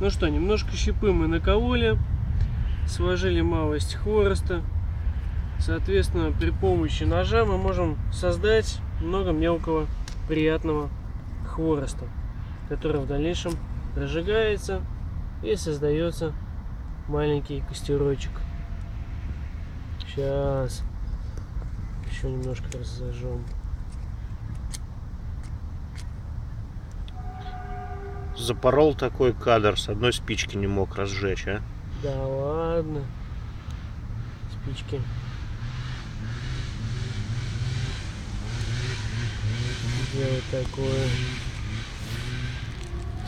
Ну что, немножко щепы мы накололи, сложили малость хвороста. Соответственно, при помощи ножа мы можем создать много мелкого приятного хвороста, который в дальнейшем разжигается и создается маленький костерочек. Сейчас еще немножко разожжем. Запорол такой кадр, с одной спички не мог разжечь, а? Да ладно. Спички. Делать такое.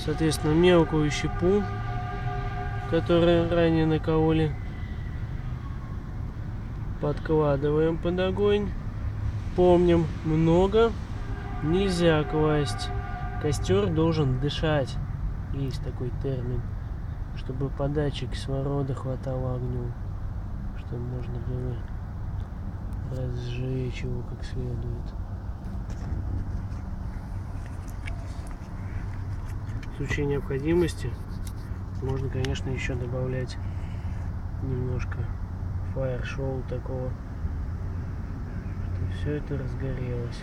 Соответственно, мелкую щепу, которую ранее накололи, подкладываем под огонь. Помним, много нельзя класть. Костер должен дышать. Есть такой термин. Чтобы подачи кислорода хватало огню. Чтобы можно было разжечь его как следует. В случае необходимости можно, конечно, еще добавлять немножко фаер-шоу такого, чтобы все это разгорелось.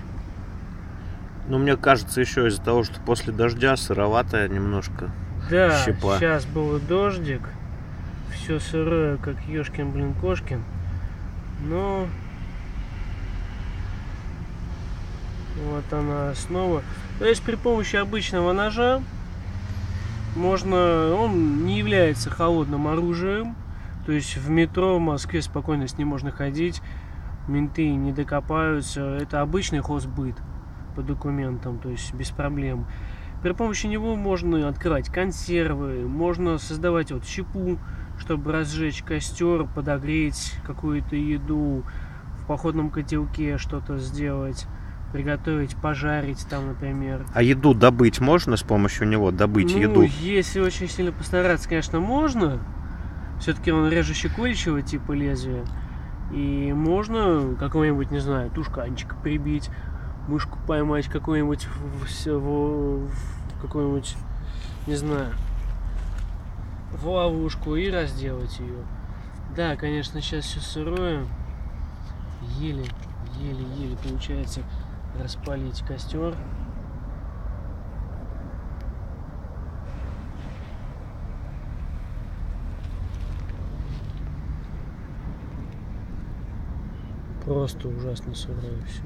Ну, мне кажется, еще из-за того, что после дождя сыроватая немножко щепа. Сейчас был дождик, все сырое, как ёшкин, блин, кошкин, но вот она основа. То есть при помощи обычного ножа можно, он не является холодным оружием, то есть в метро в Москве спокойно с ним можно ходить, менты не докопаются, это обычный хозбыт по документам, то есть без проблем. При помощи него можно открывать консервы, можно создавать вот щепу, чтобы разжечь костер, подогреть какую-то еду, в походном котелке что-то сделать, приготовить, пожарить там, например. А еду добыть можно с помощью него? Добыть еду? Если очень сильно постараться, конечно, можно. Все-таки он режущий типа лезвия. И можно какого-нибудь, не знаю, тушканчика прибить, мышку поймать какую-нибудь в какую-нибудь, не знаю, в ловушку и разделать ее. Да, конечно, сейчас все сырое. Еле-еле получается распалить костер. Просто ужасно сырое все.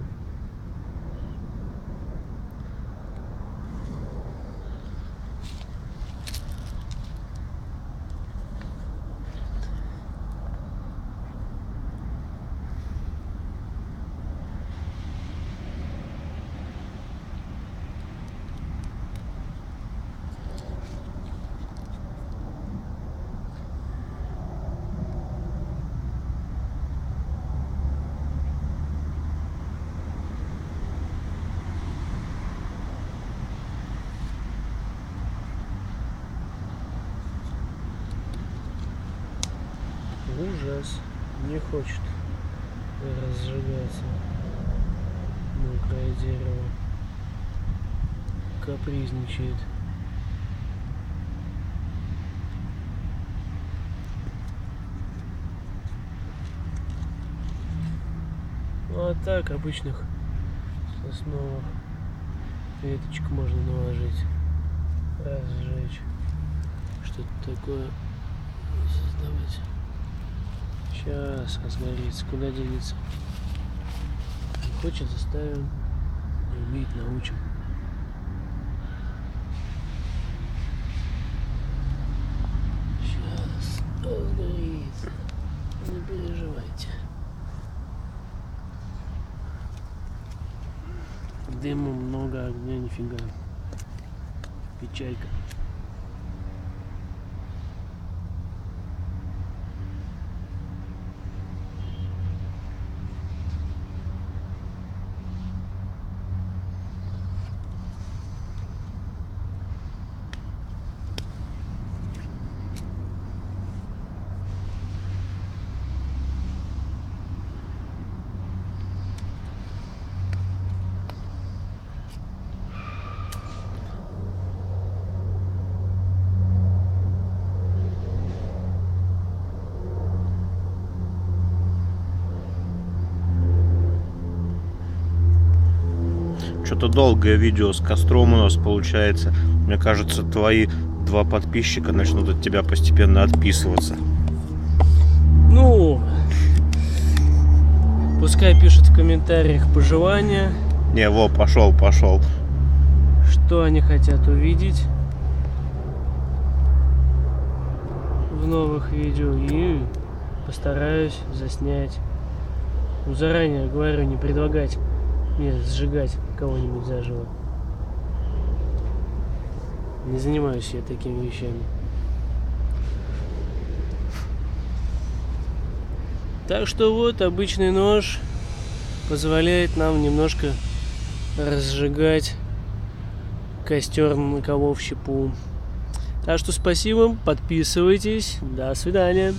Ужас. Не хочет разжигаться мокрое дерево. Капризничает. Ну а так обычных сосновых веточек можно наложить, разжечь, что-то такое создавать. Сейчас разгорится, куда денется. Не хочет, заставим, не умеет, научим. Сейчас разгорится, не переживайте. Дыма много, огня нифига. Печалька. что-то долгое видео с костром у нас получается. Мне кажется, твои 2 подписчика начнут от тебя постепенно отписываться. Ну, пускай пишут в комментариях пожелания. Не, во, пошел. Что они хотят увидеть в новых видео, и постараюсь заснять. Ну, заранее говорю, не предлагать мне сжигать кого-нибудь заживо. Не занимаюсь я такими вещами. Так что вот, обычный нож позволяет нам немножко разжигать костер на кого в щепу. Так что спасибо, подписывайтесь, до свидания.